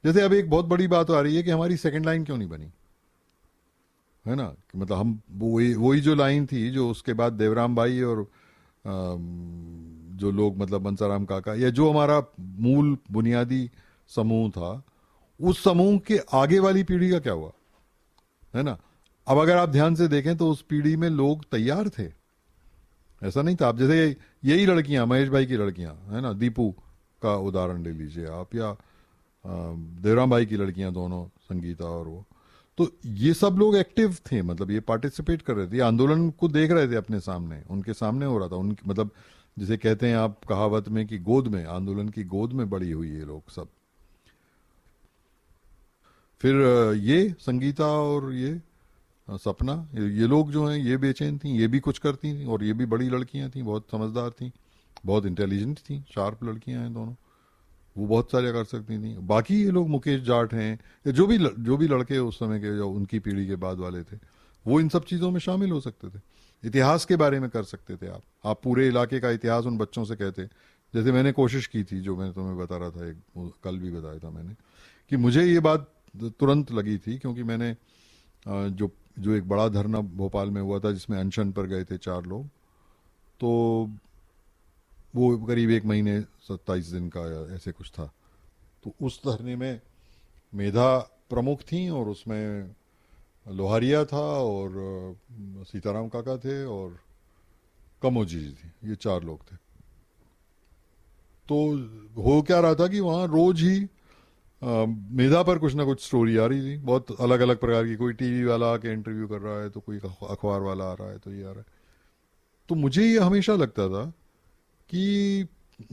जैसे अब एक बहुत बड़ी बात आ रही है कि हमारी सेकंड लाइन क्यों नहीं बनी, है ना, कि मतलब हम वही वही जो लाइन थी जो उसके बाद देवराम भाई और जो लोग मतलब बंसाराम काका या जो हमारा मूल बुनियादी समूह था, उस समूह के आगे वाली पीढ़ी का क्या हुआ, है ना। अब अगर आप ध्यान से देखें तो उस पीढ़ी में लोग तैयार थे, ऐसा नहीं था। आप जैसे यही लड़कियां, महेश भाई की लड़कियां, है ना, दीपू का उदाहरण ले लीजिए आप, या देवराम भाई की लड़कियां दोनों, संगीता और वो, तो ये सब लोग एक्टिव थे, मतलब ये पार्टिसिपेट कर रहे थे, ये आंदोलन को देख रहे थे अपने सामने, उनके सामने हो रहा था, उनकी मतलब जिसे कहते हैं आप कहावत में कि गोद में, आंदोलन की गोद में बड़ी हुई ये लोग सब। फिर ये संगीता और ये सपना, ये लोग जो हैं ये बेचैन थी, ये भी कुछ करती थी, और ये भी बड़ी लड़कियां थी, बहुत समझदार थी, बहुत इंटेलिजेंट थी, शार्प लड़कियां हैं दोनों, वो बहुत सारे कर सकती थी। बाकी ये लोग मुकेश जाट हैं या जो भी लड़के उस समय के जो उनकी पीढ़ी के बाद वाले थे, वो इन सब चीज़ों में शामिल हो सकते थे, इतिहास के बारे में कर सकते थे। आप पूरे इलाके का इतिहास उन बच्चों से कहते, जैसे मैंने कोशिश की थी, जो मैं तुम्हें बता रहा था, एक कल भी बताया था मैंने, कि मुझे ये बात तुरंत लगी थी, क्योंकि मैंने जो जो एक बड़ा धरना भोपाल में हुआ था जिसमें अनशन पर गए थे 4 लोग, तो वो करीब 1 महीने 27 दिन का या ऐसे कुछ था। तो उस धरने में मेधा प्रमुख थी, और उसमें लोहारिया था, और सीताराम काका थे, और कमोजी जी थी, ये 4 लोग थे। तो हो क्या रहा था कि वहाँ रोज ही मेधा पर कुछ ना कुछ स्टोरी आ रही थी, बहुत अलग अलग प्रकार की, कोई टीवी वाला आके इंटरव्यू कर रहा है, तो कोई अखबार वाला आ रहा है, तो ये आ रहा है। तो मुझे ये हमेशा लगता था कि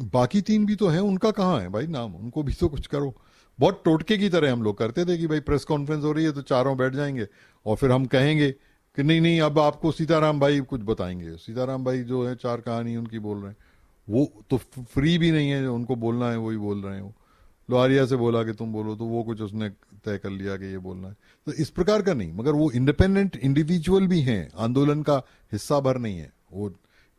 बाकी 3 भी तो हैं, उनका कहाँ है भाई नाम, उनको भी तो कुछ करो। बहुत टोटके की तरह हम लोग करते थे कि भाई प्रेस कॉन्फ्रेंस हो रही है तो चारों बैठ जाएंगे, और फिर हम कहेंगे कि नहीं नहीं अब आपको सीताराम भाई कुछ बताएंगे, सीताराम भाई जो है 4 कहानी उनकी बोल रहे हैं, वो तो फ्री भी नहीं है, जो उनको बोलना है वही बोल रहे हैं। वो लोहारिया से बोला कि तुम बोलो, तो वो कुछ उसने तय कर लिया कि ये बोलना है। तो इस प्रकार का नहीं, मगर वो इंडिपेंडेंट इंडिविजुअल भी हैं, आंदोलन का हिस्सा भर नहीं है वो,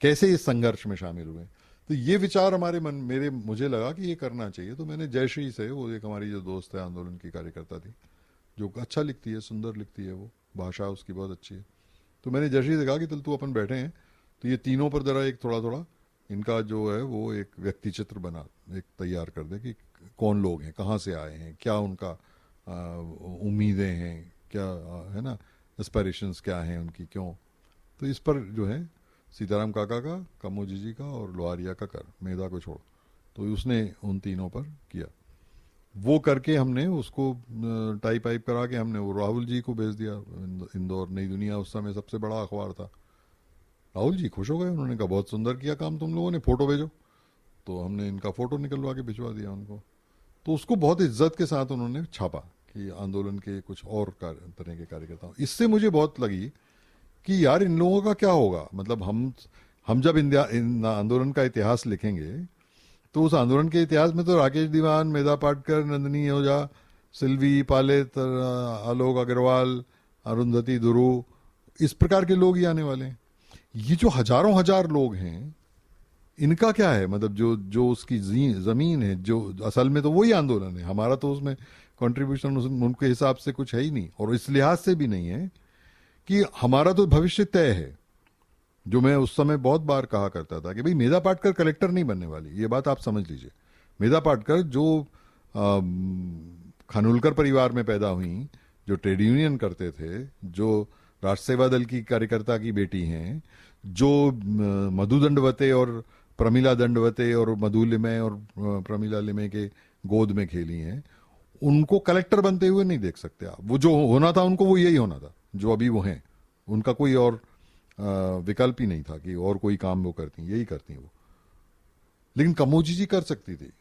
कैसे इस संघर्ष में शामिल हुए। तो ये विचार हमारे मन मेरे मुझे लगा कि ये करना चाहिए। तो मैंने जयश्री से, वो एक हमारी जो दोस्त है आंदोलन की कार्यकर्ता थी, जो अच्छा लिखती है, सुंदर लिखती है, वो भाषा उसकी बहुत अच्छी है, तो मैंने जयश्री से कहा कि चल तू अपन बैठे हैं तो ये तीनों पर जरा एक थोड़ा थोड़ा इनका जो है वो एक व्यक्ति चित्र बना, एक तैयार कर दे कि कौन लोग हैं, कहाँ से आए हैं, क्या उनका उम्मीदें हैं, क्या है ना, एस्पायरेशंस क्या हैं उनकी, क्यों। तो इस पर जो है सीताराम काका का, कमोजी जी का और लोहारिया का कर, मेधा को छोड़, तो उसने उन तीनों पर किया। वो करके हमने उसको टाइप वाइप करा के हमने वो राहुल जी को भेज दिया इंदौर। नई दुनिया उस समय सबसे बड़ा अखबार था। राहुल जी खुश हो गए, उन्होंने कहा बहुत सुंदर किया काम तुम लोगों ने, फोटो भेजो। तो हमने इनका फोटो निकलवा के भिजवा दिया उनको। तो उसको बहुत इज्जत के साथ उन्होंने छापा कि आंदोलन के कुछ और तरह के कार्यकर्ता। इससे मुझे बहुत लगी कि यार इन लोगों का क्या होगा, मतलब हम जब इन आंदोलन का इतिहास लिखेंगे तो उस आंदोलन के इतिहास में तो राकेश दीवान, मेधा पाटकर, नंदिनी ओझा, सिल्वी पालेत, आलोक अग्रवाल, अरुंधति दुरू, इस प्रकार के लोग ही आने वाले हैं। ये जो हजारों हजार लोग हैं, इनका क्या है, मतलब जो जो उसकी जमीन है, जो असल में तो वही आंदोलन है हमारा, तो उसमें कंट्रीब्यूशन उनके हिसाब से कुछ है ही नहीं, और इस लिहाज से भी नहीं है कि हमारा तो भविष्य तय है। जो मैं उस समय बहुत बार कहा करता था कि भाई मेधा पाटकर कलेक्टर नहीं बनने वाली, ये बात आप समझ लीजिए। मेधा पाटकर जो खानोलकर परिवार में पैदा हुई, जो ट्रेड यूनियन करते थे, जो राष्ट्र सेवा दल की कार्यकर्ता की बेटी हैं, जो मधु दंडवते और प्रमिला दंडवते और मधु लिमय और प्रमिला लिमय के गोद में खेली हैं, उनको कलेक्टर बनते हुए नहीं देख सकते आप। वो जो होना था उनको, वो यही होना था जो अभी वो हैं। उनका कोई और विकल्प ही नहीं था कि और कोई काम वो करती, यही करती वो। लेकिन कमोजी जी कर सकती थी।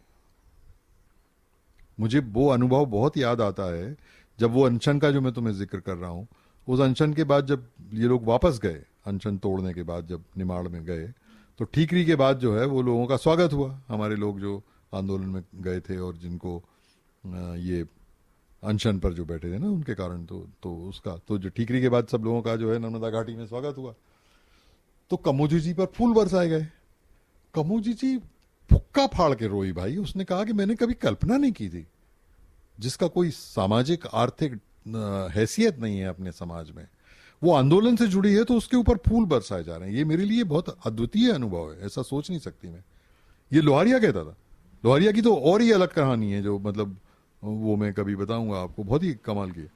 मुझे वो अनुभव बहुत याद आता है जब वो अनशन का जो मैं तुम्हें जिक्र कर रहा हूँ, उस अनशन के बाद जब ये लोग वापस गए, अनशन तोड़ने के बाद जब निमाड़ में गए, तो ठीकरी के बाद जो है वो लोगों का स्वागत हुआ। हमारे लोग जो आंदोलन में गए थे और जिनको ये अनशन पर जो बैठे थे ना उनके कारण, तो उसका तो जो ठीकरी के बाद सब लोगों का जो है नर्मदा घाटी में स्वागत हुआ। तो कमोजी जी पर फूल बरसाए गए। कमोजी जी फुक्का फाड़ के रोई भाई। उसने कहा कि मैंने कभी कल्पना नहीं की थी जिसका कोई सामाजिक आर्थिक हैसियत नहीं है अपने समाज में, वो आंदोलन से जुड़ी है तो उसके ऊपर फूल बरसाए जा रहे हैं। ये मेरे लिए बहुत अद्वितीय अनुभव है, ऐसा सोच नहीं सकती मैं। ये लोहारिया कहता था। लोहारिया की तो और ही अलग कहानी है, जो मतलब वो मैं कभी बताऊंगा आपको, बहुत ही कमाल की है।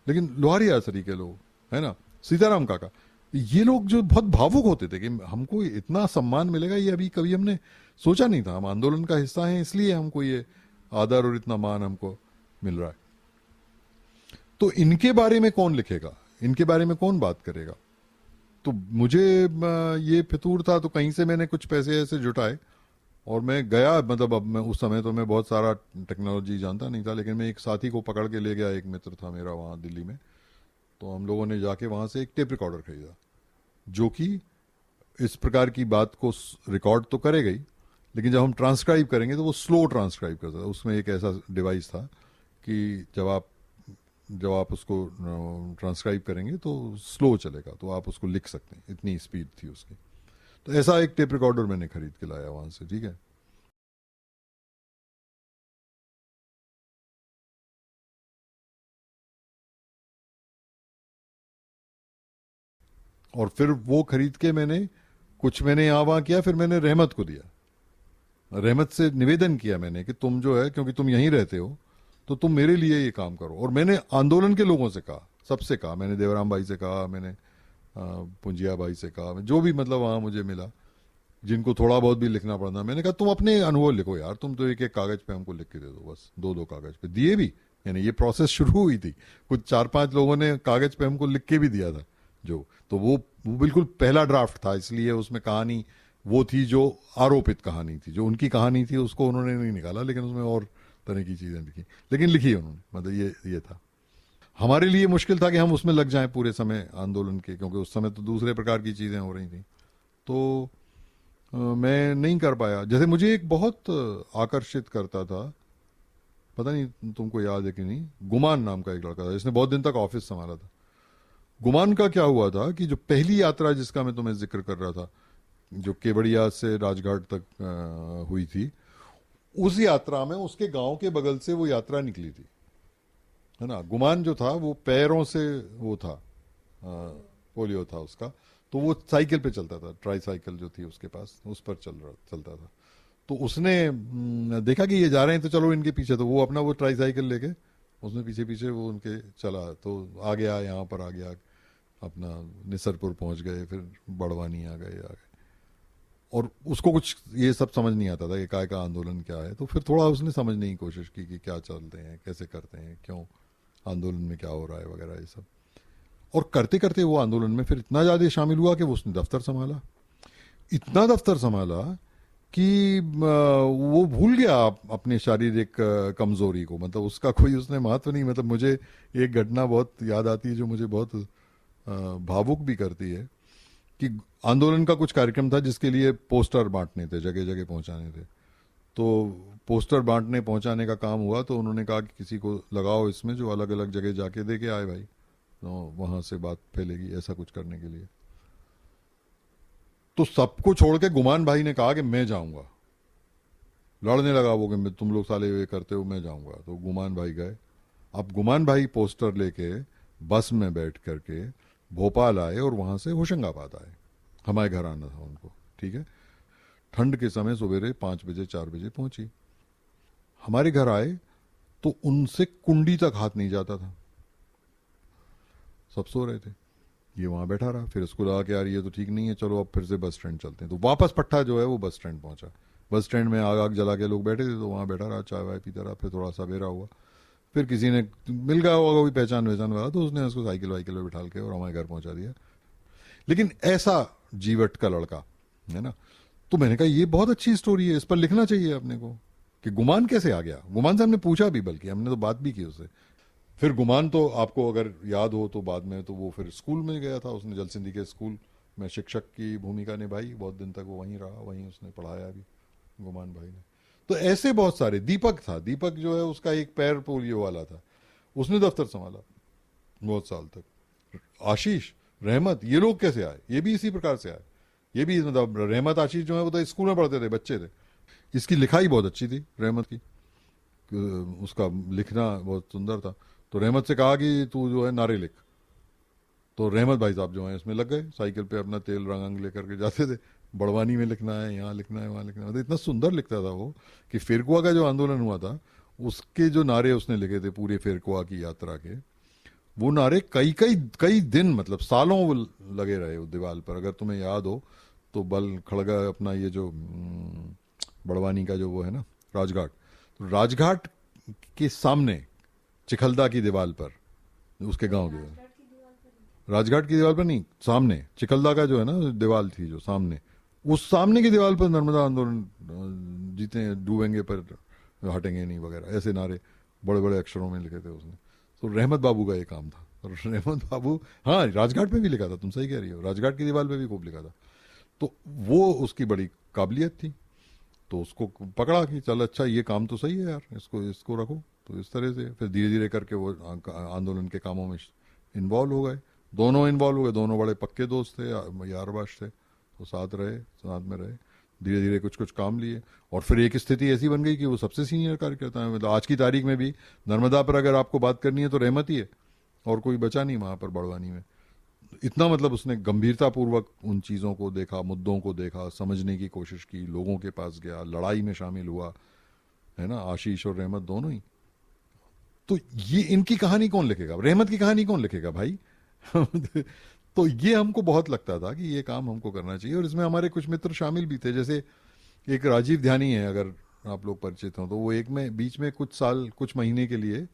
लेकिन लोहारिया सरी के लोग, है ना, सीताराम काका, ये लोग जो बहुत भावुक होते थे कि हमको इतना सम्मान मिलेगा, ये अभी कभी हमने सोचा नहीं था। हम आंदोलन का हिस्सा हैं, इसलिए हमको ये आदर और इतना मान हमको मिल रहा है। तो इनके बारे में कौन लिखेगा, इनके बारे में कौन बात करेगा? तो मुझे ये फितूर था, तो कहीं से मैंने कुछ पैसे ऐसे जुटाए और मैं गया। मतलब अब मैं उस समय तो मैं बहुत सारा टेक्नोलॉजी जानता नहीं था, लेकिन मैं एक साथी को पकड़ के ले गया, एक मित्र था मेरा वहाँ दिल्ली में। तो हम लोगों ने जाके वहाँ से एक टेप रिकॉर्डर खरीदा, जो कि इस प्रकार की बात को रिकॉर्ड तो करेगा ही, लेकिन जब हम ट्रांसक्राइब करेंगे तो वो स्लो ट्रांसक्राइब करता था। उसमें एक ऐसा डिवाइस था कि जब आप उसको ट्रांसक्राइब करेंगे तो स्लो चलेगा, तो आप उसको लिख सकते हैं, इतनी स्पीड थी उसकी। तो ऐसा एक टेप रिकॉर्डर मैंने खरीद के लाया वहां से, ठीक है। और फिर वो खरीद के मैंने यहाँ वहाँ किया, फिर मैंने रहमत को दिया। रहमत से निवेदन किया मैंने कि तुम जो है, क्योंकि तुम यहीं रहते हो, तो तुम मेरे लिए ये काम करो। और मैंने आंदोलन के लोगों से कहा, सबसे कहा, मैंने देवराम भाई से कहा, मैंने पुंजिया भाई से कहा, जो भी मतलब वहाँ मुझे मिला, जिनको थोड़ा बहुत भी लिखना पड़ना, मैंने कहा तुम अपने अनुभव लिखो यार, तुम तो एक एक कागज पे हमको लिख के दे दो, बस दो दो कागज पे दिए भी। यानी ये प्रोसेस शुरू हुई थी, कुछ 4-5 लोगों ने कागज पे हमको लिख के भी दिया था। जो तो वो बिल्कुल पहला ड्राफ्ट था, इसलिए उसमें कहानी वो थी जो आरोपित कहानी थी, जो उनकी कहानी थी उसको उन्होंने नहीं निकाला, लेकिन उसमें और तरह की चीजें लिखी, लेकिन लिखी उन्होंने। मतलब ये था। हमारे लिए मुश्किल था कि हम उसमें लग जाएं पूरे समय आंदोलन के, क्योंकि उस समय तो दूसरे प्रकार की चीजें हो रही थी। तो मैं नहीं कर पाया। जैसे मुझे एक बहुत आकर्षित करता था, पता नहीं तुमको याद है कि नहीं, गुमान नाम का एक लड़का था जिसने बहुत दिन तक ऑफिस संभाला था। गुमान का क्या हुआ था कि जो पहली यात्रा जिसका मैं तुम्हें जिक्र कर रहा था, जो केवड़िया से राजघाट तक हुई थी, उस यात्रा में उसके गांव के बगल से वो यात्रा निकली थी, है ना। गुमान जो था वो पैरों से वो था, पोलियो था उसका, तो वो साइकिल पे चलता था, ट्राई साइकिल जो थी उसके पास, उस पर चलता था। तो उसने देखा कि ये जा रहे हैं तो चलो इनके पीछे, तो वो अपना वो ट्राई साइकिल लेके उसने पीछे पीछे वो उनके चला, तो आ गया, यहाँ पर आ गया, अपना निसरपुर पहुंच गए, फिर बड़वानी आ गए। और उसको कुछ ये सब समझ नहीं आता था कि काय का आंदोलन क्या है। तो फिर थोड़ा उसने समझने की कोशिश की कि क्या चलते हैं, कैसे करते हैं, क्यों आंदोलन में क्या हो रहा है वगैरह, ये सब। और करते करते वो आंदोलन में फिर इतना ज़्यादा शामिल हुआ कि वो उसने दफ्तर संभाला, इतना दफ्तर संभाला कि वो भूल गया अपने शारीरिक कमजोरी को। मतलब उसका कोई उसने महत्व नहीं। मतलब मुझे एक घटना बहुत याद आती है जो मुझे बहुत भावुक भी करती है, कि आंदोलन का कुछ कार्यक्रम था जिसके लिए पोस्टर बांटने थे, जगह जगह पहुंचाने थे। तो पोस्टर बांटने पहुंचाने का काम हुआ, तो उन्होंने कहा कि किसी को लगाओ इसमें जो अलग अलग जगह जाके दे के आए भाई, तो वहां से बात फैलेगी, ऐसा कुछ करने के लिए। तो सबको छोड़ के गुमान भाई ने कहा कि मैं जाऊंगा। लड़ने लगा वो कि तुम लोग साले ये करते हो, मैं जाऊंगा। तो गुमान भाई गए। अब गुमान भाई पोस्टर लेके बस में बैठ करके भोपाल आए और वहां से होशंगाबाद आए। हमारे घर आना था उनको, ठीक है। ठंड के समय सवेरे 5 बजे 4 बजे पहुंची। हमारे घर आए तो उनसे कुंडी तक हाथ नहीं जाता था, सब सो रहे थे। ये वहां बैठा रहा। फिर उसको लगा कि यार ये तो ठीक नहीं है, चलो अब फिर से बस स्टैंड चलते हैं। तो वापस पट्टा जो है वो बस स्टैंड पहुंचा। बस स्टैंड में आग आग जला के लोग बैठे थे, तो वहां बैठा रहा, चाय वाय पीता रहा। फिर थोड़ा सवेरा हुआ, फिर किसी ने मिल गया होगा कोई पहचान वहचान वाला, तो उसने उसको साइकिल वाइकिल में बिठा के और हमारे घर पहुंचा दिया। लेकिन ऐसा जीवट का लड़का, है ना। तो मैंने कहा ये बहुत अच्छी स्टोरी है, इस पर लिखना चाहिए अपने को, कि गुमान कैसे आ गया। गुमान से हमने पूछा भी, बल्कि हमने तो बात भी की उससे। फिर गुमान तो आपको अगर याद हो तो बाद में तो वो फिर स्कूल में गया था, उसने जलसिंधी के स्कूल में शिक्षक की भूमिका निभाई। बहुत दिन तक वो वहीं रहा, वहीं उसने पढ़ाया भी, गुमान भाई ने। तो ऐसे बहुत सारे। दीपक था, दीपक जो है उसका एक पैर पोलियो वाला था, उसने दफ्तर संभाला बहुत साल तक। आशीष, रहमत, ये लोग कैसे आए? ये भी इसी प्रकार से आए। ये भी मतलब रहमत आशीष जो है वो तो स्कूल में पढ़ते थे, बच्चे थे। इसकी लिखाई बहुत अच्छी थी रहमत की। उसका लिखना बहुत सुंदर था। तो रहमत से कहा कि तू जो है नारे लिख। तो रहमत भाई साहब जो हैं इसमें लग गए, साइकिल पे अपना तेल रंग लेकर के जाते थे, बड़वानी में लिखना है, यहाँ लिखना है, वहाँ लिखना है। मतलब इतना सुंदर लिखता था वो कि फिरकुआ का जो आंदोलन हुआ था उसके जो नारे उसने लिखे थे पूरे फिरकुआ की यात्रा के, वो नारे कई कई कई दिन, मतलब सालों वो लगे रहे वो दीवार पर। अगर तुम्हें याद हो तो बल खड़गा अपना ये जो बड़वानी का जो वो है ना राजघाट, तो राजघाट के सामने चिखलदा की दीवार पर, उसके गांव के राजघाट की दीवार पर नहीं, सामने चिखलदा का जो है ना दीवार थी जो सामने, उस सामने की दीवार पर नर्मदा आंदोलन जीते डूबेंगे पर हटेंगे नहीं वगैरह ऐसे नारे बड़े बड़े अक्षरों में लिखे थे उसने। तो रहमत बाबू का ये काम था। और रहमत बाबू, हाँ राजघाट पे भी लिखा था, तुम सही कह रही हो, राजघाट की दीवार पे भी खूब लिखा था। तो वो उसकी बड़ी काबिलियत थी। तो उसको पकड़ा कि चल अच्छा ये काम तो सही है यार, इसको इसको रखो। तो इस तरह से फिर धीरे धीरे करके वो आंदोलन के कामों में इन्वॉल्व हो गए। दोनों इन्वॉल्व हो गए, दोनों बड़े पक्के दोस्त थे, यारबाश थे। तो साथ रहे, साथ में रहे, धीरे धीरे कुछ कुछ काम लिए। और फिर एक स्थिति ऐसी बन गई कि वो सबसे सीनियर कार्यकर्ता है। मतलब आज की तारीख में भी नर्मदा पर अगर आपको बात करनी है तो रहमत ही है, और कोई बचा नहीं वहाँ पर बड़वानी में। इतना मतलब उसने गंभीरतापूर्वक उन चीज़ों को देखा, मुद्दों को देखा, समझने की कोशिश की, लोगों के पास गया, लड़ाई में शामिल हुआ, है ना, आशीष और रहमत दोनों ही। तो ये इनकी कहानी कौन लिखेगा, रहमत की कहानी कौन लिखेगा भाई? तो ये हमको बहुत लगता था कि ये काम हमको करना चाहिए। और इसमें हमारे कुछ मित्र शामिल भी थे, जैसे एक राजीव ध्यानी है, अगर आप लोग परिचित हों तो। वो एक में बीच में कुछ साल कुछ महीने के लिए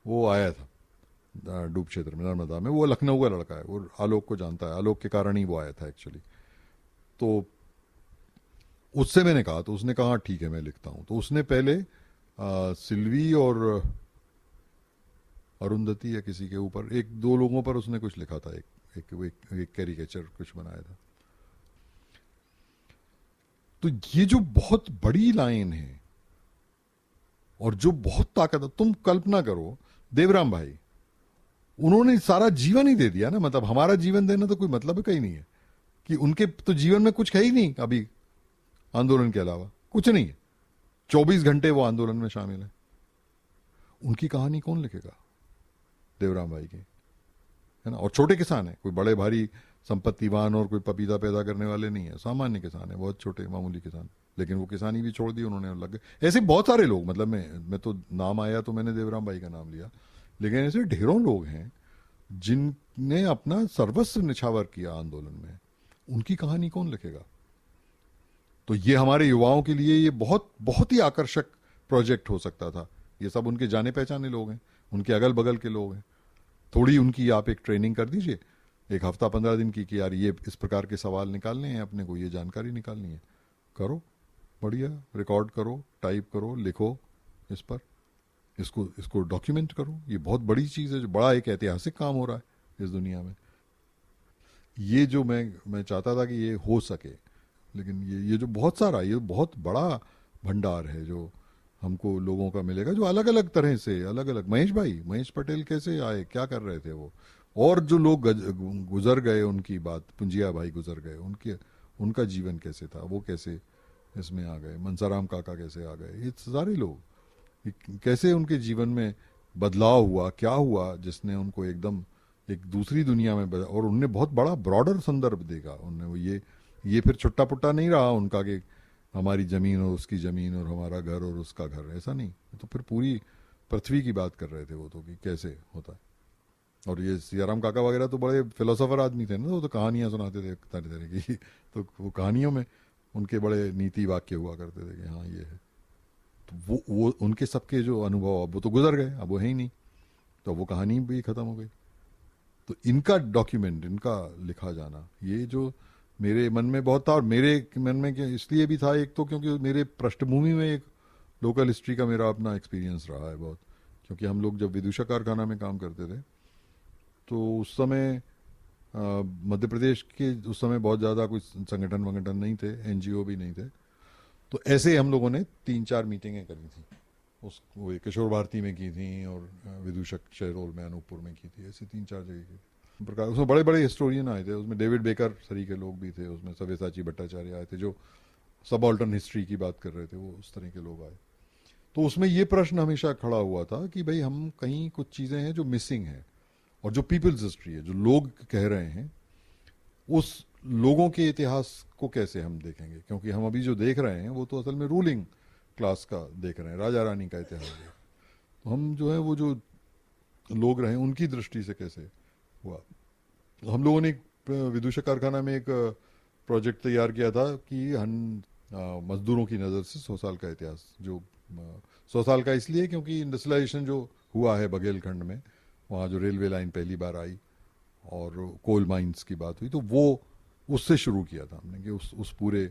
वो आया था डूब क्षेत्र में, नर्मदा में। वो लखनऊ का लड़का है, वो आलोक को जानता है, आलोक के कारण ही वो आया था एक्चुअली। तो उससे मैंने कहा, तो उसने कहा ठीक है मैं लिखता हूँ। तो उसने पहले सिल्वी और अरुंधति या किसी के ऊपर, एक दो लोगों पर उसने कुछ लिखा था, एक कैरिकेचर कुछ बनाया था। तो ये जो बहुत बड़ी लाइन है और जो बहुत ताकत है, तुम कल्पना करो देवराम भाई, उन्होंने सारा जीवन ही दे दिया ना। मतलब हमारा जीवन देना तो कोई मतलब का ही नहीं है, कि उनके तो जीवन में कुछ है ही नहीं अभी आंदोलन के अलावा, कुछ नहीं है। 24 घंटे वो आंदोलन में शामिल है। उनकी कहानी कौन लिखेगा? देवराम भाई की, है ना। और छोटे किसान है, कोई बड़े भारी संपत्तिवान और कोई पपीता पैदा करने वाले नहीं है, सामान्य किसान है, बहुत छोटे मामूली किसान। लेकिन वो किसानी भी छोड़ दी उन्होंने और लग गए। ऐसे बहुत सारे लोग, मतलब मैं तो नाम आया तो मैंने देवराम भाई का नाम लिया, लेकिन ऐसे ढेरों लोग हैं जिनने अपना सर्वस्व निछावर किया आंदोलन में। उनकी कहानी कौन लिखेगा? तो ये हमारे युवाओं के लिए ये बहुत बहुत ही आकर्षक प्रोजेक्ट हो सकता था। ये सब उनके जाने पहचाने लोग हैं, उनके अगल बगल के लोग हैं। थोड़ी उनकी आप एक ट्रेनिंग कर दीजिए, एक हफ्ता 15 दिन की, कि यार ये इस प्रकार के सवाल निकालने हैं अपने को, ये जानकारी निकालनी है, करो, बढ़िया रिकॉर्ड करो, टाइप करो, लिखो इस पर, इसको इसको डॉक्यूमेंट करो। ये बहुत बड़ी चीज़ है, जो बड़ा एक ऐतिहासिक काम हो रहा है इस दुनिया में। ये जो मैं चाहता था कि ये हो सके, लेकिन ये जो बहुत सारा, ये बहुत बड़ा भंडार है जो हमको लोगों का मिलेगा, जो अलग अलग तरह से, अलग अलग। महेश पटेल कैसे आए, क्या कर रहे थे वो, और जो लोग गुजर गए, उनकी बात, पुंजिया भाई गुजर गए, उनका जीवन कैसे था, वो कैसे इसमें आ गए, मनसाराम काका कैसे आ गए, ये सारे लोग कैसे उनके जीवन में बदलाव हुआ, क्या हुआ जिसने उनको एकदम एक दूसरी दुनिया में और उनने बहुत बड़ा ब्रॉडर संदर्भ देगा उनने। वो ये फिर छुट्टा पुट्टा नहीं रहा उनका कि हमारी ज़मीन और उसकी ज़मीन और हमारा घर और उसका घर, ऐसा नहीं। तो फिर पूरी पृथ्वी की बात कर रहे थे वो तो, कि कैसे होता है। और ये सियाराम काका वगैरह तो बड़े फिलोसोफर आदमी थे ना, वो तो कहानियाँ सुनाते थे तरह तरह की। तो वो कहानियों में उनके बड़े नीति वाक्य हुआ करते थे कि हाँ ये है। तो वो उनके सबके जो अनुभव, अब वो तो गुजर गए, अब वो है ही नहीं, तो वो कहानी भी ख़त्म हो गई। तो इनका डॉक्यूमेंट, इनका लिखा जाना, ये जो मेरे मन में बहुत था। और मेरे मन में इसलिए भी था, एक तो क्योंकि मेरे पृष्ठभूमि में एक लोकल हिस्ट्री का मेरा अपना एक्सपीरियंस रहा है बहुत। क्योंकि हम लोग जब विदुषा कारखाना में काम करते थे तो उस समय मध्य प्रदेश के उस समय बहुत ज़्यादा कुछ संगठन वंगठन नहीं थे, एनजीओ भी नहीं थे। तो ऐसे हम लोगों ने 3-4 मीटिंगें करी थी। वो किशोर भारती में की थी, और विदूषक शहरोल में, अनूपपुर में की थी, ऐसी 3-4 जगह की थी प्रकार। उसमें बड़े बड़े हिस्टोरियन आए थे, उसमें डेविड बेकर सरी के लोग भी थे, उसमें सव्यसाची भट्टाचार्य आए थे जो सबऑल्टर्न हिस्ट्री की बात कर रहे थे, वो उस तरह के लोग आए। तो उसमें ये प्रश्न हमेशा खड़ा हुआ था कि भाई हम कहीं कुछ चीज़ें हैं जो मिसिंग हैं, और जो पीपल्स हिस्ट्री है, जो लोग कह रहे हैं, उस लोगों के इतिहास को कैसे हम देखेंगे, क्योंकि हम अभी जो देख रहे हैं वो तो असल में रूलिंग क्लास का देख रहे हैं, राजा रानी का इतिहास है। तो हम जो है वो जो लोग रहे उनकी दृष्टि से कैसे हुआ। हम लोगों ने एक विदूषक कारखाना में एक प्रोजेक्ट तैयार किया था कि हम मजदूरों की नज़र से 100 साल का इतिहास, जो 100 साल का इसलिए क्योंकि इंडस्ट्रियलाइजेशन जो हुआ है बघेलखंड में, वहाँ जो रेलवे लाइन पहली बार आई और कोल माइंस की बात हुई, तो वो उससे शुरू किया था हमने कि उस पूरे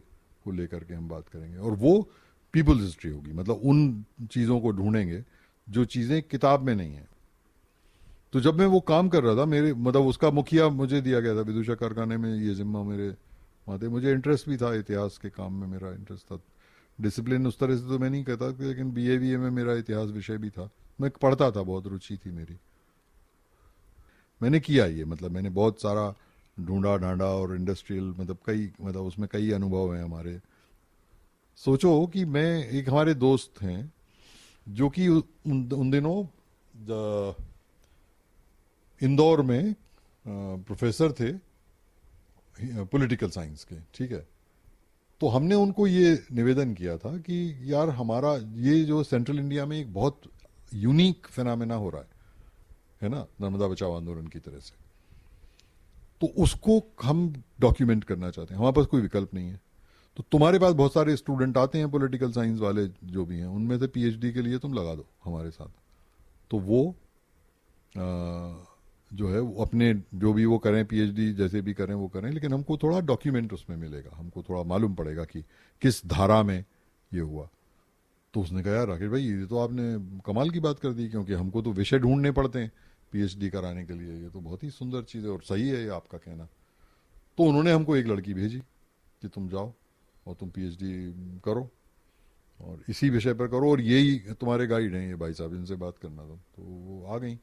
को लेकर के हम बात करेंगे, और वो पीपल्स हिस्ट्री होगी, मतलब उन चीज़ों को ढूंढेंगे जो चीज़ें किताब में नहीं है। तो जब मैं वो काम कर रहा था, मेरे मतलब उसका मुखिया मुझे दिया गया था विदूषक कारखाने में, ये जिम्मा मेरे वहाँ थे। मुझे इंटरेस्ट भी था, इतिहास के काम में मेरा इंटरेस्ट था। डिसिप्लिन उस तरह से तो मैं नहीं कहता, लेकिन बीए में मेरा इतिहास विषय भी था, मैं पढ़ता था, बहुत रुचि थी मेरी। मैंने किया ये, मतलब मैंने बहुत सारा ढूंढा ढांडा, और इंडस्ट्रियल मतलब कई, मतलब उसमें कई अनुभव हैं हमारे। सोचो कि मैं, एक हमारे दोस्त हैं जो कि उन दिनों इंदौर में प्रोफेसर थे पॉलिटिकल साइंस के, ठीक है। तो हमने उनको ये निवेदन किया था कि यार हमारा ये जो सेंट्रल इंडिया में एक बहुत यूनिक फिनोमेना हो रहा है ना, नर्मदा बचाओ आंदोलन की तरह से, तो उसको हम डॉक्यूमेंट करना चाहते हैं, हमारे पास कोई विकल्प नहीं है। तो तुम्हारे पास बहुत सारे स्टूडेंट आते हैं पॉलिटिकल साइंस वाले जो भी हैं, उनमें से पीएचडी के लिए तुम लगा दो हमारे साथ। तो वो जो है वो अपने जो भी वो करें, पीएचडी जैसे भी करें वो करें, लेकिन हमको थोड़ा डॉक्यूमेंट उसमें मिलेगा, हमको थोड़ा मालूम पड़ेगा कि किस धारा में ये हुआ। तो उसने कहा यार राकेश भाई ये तो आपने कमाल की बात कर दी, क्योंकि हमको तो विषय ढूंढने पड़ते हैं पीएचडी कराने के लिए, ये तो बहुत ही सुंदर चीज़ है और सही है ये आपका कहना। तो उन्होंने हमको एक लड़की भेजी कि तुम जाओ और तुम पीएचडी करो और इसी विषय पर करो, और यही तुम्हारे गाइड हैं ये भाई साहब, इनसे बात करना तुम। तो वो आ गई।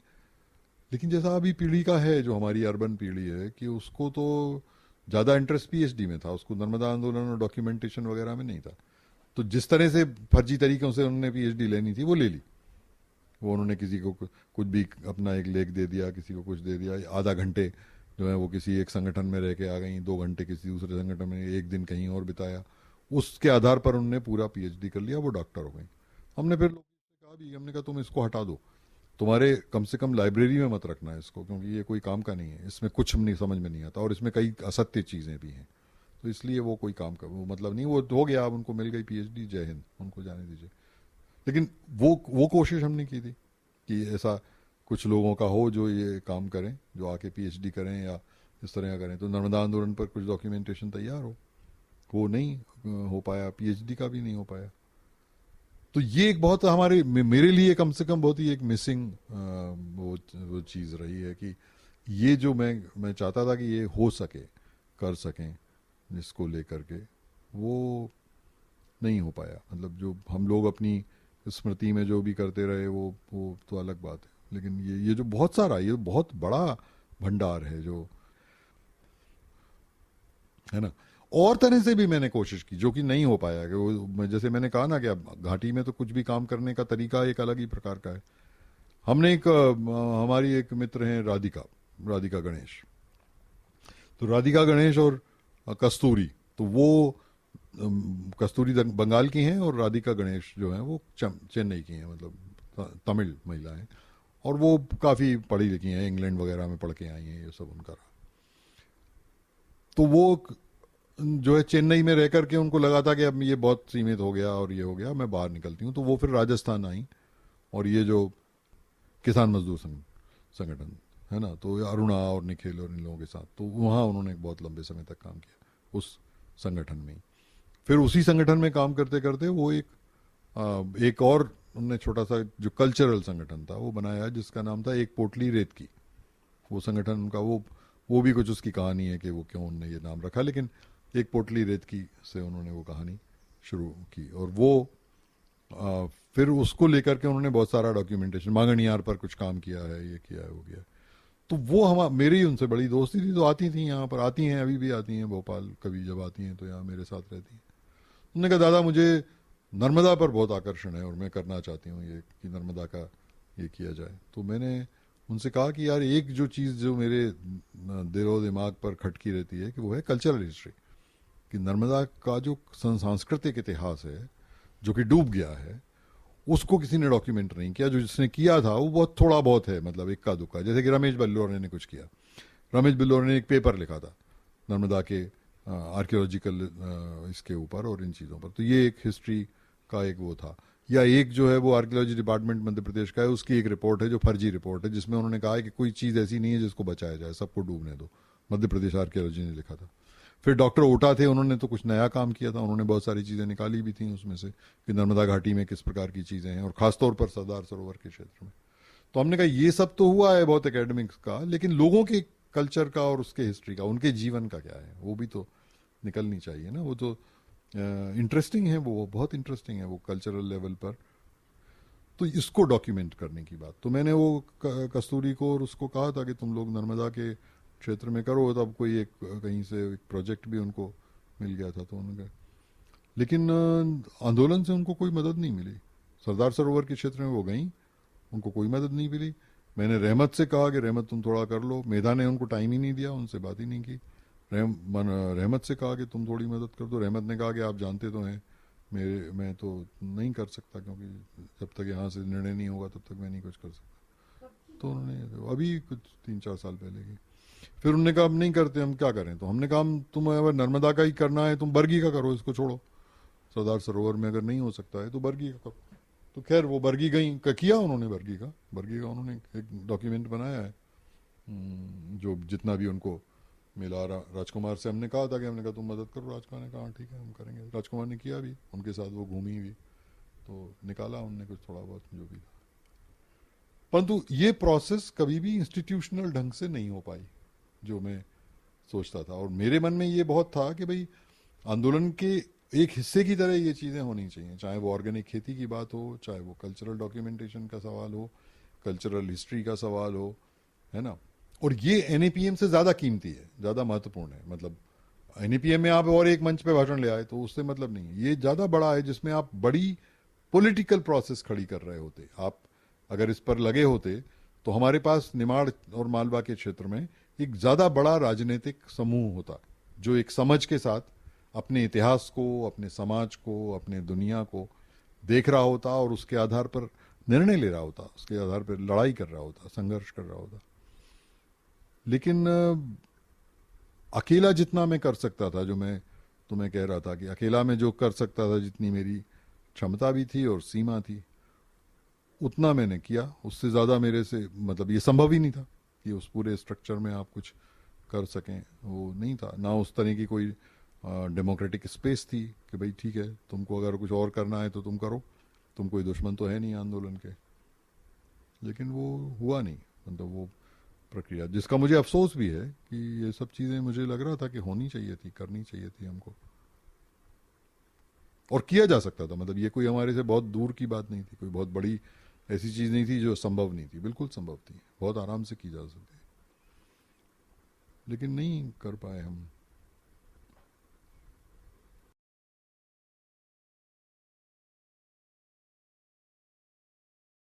लेकिन जैसा अभी पीढ़ी का है, जो हमारी अर्बन पीढ़ी है, कि उसको तो ज़्यादा इंटरेस्ट पीएचडी में था, उसको नर्मदा आंदोलन और डॉक्यूमेंटेशन वगैरह में नहीं था। तो जिस तरह से फर्जी तरीकों से उन्होंने पीएचडी लेनी थी वो ले ली। वो उन्होंने किसी को कुछ भी अपना एक लेख दे दिया, किसी को कुछ दे दिया, आधा घंटे जो है वो किसी एक संगठन में रह के आ गई, 2 घंटे किसी दूसरे संगठन में, एक दिन कहीं और बिताया, उसके आधार पर उन्होंने पूरा पीएचडी कर लिया, वो डॉक्टर हो गई। हमने फिर लोगों से कहा भी, हमने कहा तुम इसको हटा दो, तुम्हारे कम से कम लाइब्रेरी में मत रखना है इसको, क्योंकि ये कोई काम का नहीं है, इसमें कुछ नहीं समझ में नहीं आता, और इसमें कई असत्य चीज़ें भी हैं, तो इसलिए वो कोई काम का वो मतलब नहीं। वो हो गया, अब उनको मिल गई पीएचडी, जय हिंद, उनको जाने दीजिए। लेकिन वो कोशिश हमने की थी कि ऐसा कुछ लोगों का हो जो ये काम करें, जो आके पीएचडी करें या इस तरह का करें, तो नर्मदा आंदोलन पर कुछ डॉक्यूमेंटेशन तैयार हो। वो नहीं हो पाया, पीएचडी का भी नहीं हो पाया। तो ये एक बहुत हमारे मेरे लिए कम से कम बहुत ही एक मिसिंग वो चीज़ रही है कि ये जो मैं चाहता था कि ये हो सके, कर सकें जिसको लेकर के, वो नहीं हो पाया। मतलब जो हम लोग अपनी स्मृति में जो भी करते रहे वो तो अलग बात है, लेकिन ये जो बहुत सारा, ये बहुत बड़ा भंडार है जो है ना। और तरह से भी मैंने कोशिश की जो कि नहीं हो पाया, कि वो जैसे मैंने कहा ना कि अब घाटी में तो कुछ भी काम करने का तरीका एक अलग ही प्रकार का है। हमने एक हमारी एक मित्र हैं राधिका, राधिका गणेश। तो राधिका गणेश और कस्तूरी, तो वो कस्तूरी बंगाल की हैं और राधिका गणेश जो हैं वो चेन्नई की हैं, मतलब तमिल महिला हैं, और वो काफ़ी पढ़ी लिखी हैं, इंग्लैंड वगैरह में पढ़ के आई हैं, ये सब उनका रहा। तो वो जो है चेन्नई में रह करके उनको लगा था कि अब ये बहुत सीमित हो गया और ये हो गया, मैं बाहर निकलती हूँ। तो वो फिर राजस्थान आई, और ये जो किसान मजदूर संगठन है ना, तो अरुणा और निखिल और इन लोगों के साथ, तो वहाँ उन्होंने बहुत लंबे समय तक काम किया उस संगठन में ही। फिर उसी संगठन में काम करते करते वो एक और उन्होंने छोटा सा जो कल्चरल संगठन था वो बनाया, जिसका नाम था एक पोटली रेत की। वो संगठन उनका वो भी कुछ उसकी कहानी है कि वो क्यों उन्होंने ये नाम रखा, लेकिन एक पोटली रेत की से उन्होंने वो कहानी शुरू की। और वो फिर उसको लेकर के उन्होंने बहुत सारा डॉक्यूमेंटेशन, मांगणियार पर कुछ काम किया है, ये किया है, वो किया है। तो वो हम मेरी उनसे बड़ी दोस्ती थी, तो आती थी यहाँ पर, आती हैं अभी भी आती हैं भोपाल, कभी जब आती हैं तो यहाँ मेरे साथ रहती हैं। उन्होंने कहा दादा मुझे नर्मदा पर बहुत आकर्षण है और मैं करना चाहती हूँ ये कि नर्मदा का ये किया जाए। तो मैंने उनसे कहा कि यार एक जो चीज़ जो मेरे दिलो दिमाग पर खटकी रहती है कि वो है कल्चरल हिस्ट्री, कि नर्मदा का जो सांस्कृतिक इतिहास है जो कि डूब गया है, उसको किसी ने डॉक्यूमेंट नहीं किया। जो जिसने किया था वो बहुत थोड़ा बहुत है, मतलब इक्का दुक्का, जैसे कि रमेश बल्लोरे ने कुछ किया। रमेश बल्लोरे ने एक पेपर लिखा था नर्मदा के आर्कियोलॉजिकल इसके ऊपर और इन चीज़ों पर, तो ये एक हिस्ट्री का एक वो था। या एक जो है वो आर्कियोलॉजी डिपार्टमेंट मध्य प्रदेश का है, उसकी एक रिपोर्ट है जो फर्जी रिपोर्ट है, जिसमें उन्होंने कहा है कि कोई चीज़ ऐसी नहीं है जिसको बचाया जाए, सबको डूबने दो। मध्य प्रदेश आर्कियोलॉजी ने लिखा था। फिर डॉक्टर ओटा थे, उन्होंने तो कुछ नया काम किया था, उन्होंने बहुत सारी चीज़ें निकाली भी थी उसमें से कि नर्मदा घाटी में किस प्रकार की चीज़ें हैं, और खासतौर पर सरदार सरोवर के क्षेत्र में। तो हमने कहा ये सब तो हुआ है बहुत एकेडमिक्स का, लेकिन लोगों के कल्चर का और उसके हिस्ट्री का, उनके जीवन का क्या है, वो भी तो निकलनी चाहिए ना। वो तो इंटरेस्टिंग है, वो बहुत इंटरेस्टिंग है वो कल्चरल लेवल पर। तो इसको डॉक्यूमेंट करने की बात, तो मैंने वो कस्तूरी को और उसको कहा था कि तुम लोग नर्मदा के क्षेत्र में करो। तब कोई एक कहीं से एक प्रोजेक्ट भी उनको मिल गया था, तो उन्होंने, लेकिन आंदोलन से उनको कोई मदद नहीं मिली। सरदार सरोवर के क्षेत्र में वो गई, उनको कोई मदद नहीं मिली। मैंने रहमत से कहा कि रहमत तुम थोड़ा कर लो, मेधा ने उनको टाइम ही नहीं दिया, उनसे बात ही नहीं की। रहमत से कहा कि तुम थोड़ी मदद कर दो, रहमत ने कहा कि आप जानते तो हैं मैं तो नहीं कर सकता, क्योंकि जब तक यहाँ से निर्णय नहीं होगा तब तक मैं नहीं कुछ कर सकता। तो उन्होंने अभी कुछ 3-4 साल पहले की, फिर उन्होंने कहा अब नहीं करते, हम क्या करें। तो हमने कहा तुम अगर नर्मदा का ही करना है तुम बरगी का करो, इसको छोड़ो। सरदार सरोवर में अगर नहीं हो सकता है तो बरगी का करो। तो खैर वो बरगी गई, किया उन्होंने बरगी का उन्होंने एक डॉक्यूमेंट बनाया है। जो जितना भी उनको मिला, राजकुमार से हमने कहा था कि हमने कहा तुम मदद करो, राजकुमार ने कहा हाँ ठीक है हम करेंगे। राजकुमार ने किया भी, उनके साथ वो घूमी भी, तो निकाला उनने कुछ थोड़ा बहुत जो भी था। परंतु ये प्रोसेस कभी भी इंस्टीट्यूशनल ढंग से नहीं हो पाई जो मैं सोचता था। और मेरे मन में ये बहुत था कि भाई आंदोलन के एक हिस्से की तरह ये चीज़ें होनी चाहिए, चाहे वो ऑर्गेनिक खेती की बात हो, चाहे वो कल्चरल डॉक्यूमेंटेशन का सवाल हो, कल्चरल हिस्ट्री का सवाल हो, है ना। और ये एनएपीएम से ज़्यादा कीमती है, ज़्यादा महत्वपूर्ण है। मतलब एनएपीएम में आप और एक मंच पे भाषण ले आए तो उससे मतलब नहीं है, ये ज़्यादा बड़ा है जिसमें आप बड़ी पॉलिटिकल प्रोसेस खड़ी कर रहे होते। आप अगर इस पर लगे होते तो हमारे पास निमाड़ और मालवा के क्षेत्र में एक ज़्यादा बड़ा राजनीतिक समूह होता जो एक समझ के साथ अपने इतिहास को, अपने समाज को, अपने दुनिया को देख रहा होता और उसके आधार पर निर्णय ले रहा होता, उसके आधार पर लड़ाई कर रहा होता, संघर्ष कर रहा होता। लेकिन अकेला जितना मैं कर सकता था, जो मैं तुम्हें कह रहा था कि अकेला मैं जो कर सकता था, जितनी मेरी क्षमता भी थी और सीमा थी, उतना मैंने किया। उससे ज़्यादा मेरे से मतलब ये संभव ही नहीं था कि उस पूरे स्ट्रक्चर में आप कुछ कर सकें, वो नहीं था ना। उस तरह की कोई डेमोक्रेटिक स्पेस थी कि भाई ठीक है तुमको अगर कुछ और करना है तो तुम करो, तुम कोई दुश्मन तो है नहीं आंदोलन के। लेकिन वो हुआ नहीं, मतलब वो प्रक्रिया, जिसका मुझे अफसोस भी है कि ये सब चीज़ें मुझे लग रहा था कि होनी चाहिए थी, करनी चाहिए थी हमको, और किया जा सकता था। मतलब ये कोई हमारे से बहुत दूर की बात नहीं थी, कोई बहुत बड़ी ऐसी चीज़ नहीं थी जो संभव नहीं थी, बिल्कुल संभव थी, बहुत आराम से की जा सकती, लेकिन नहीं कर पाए हम।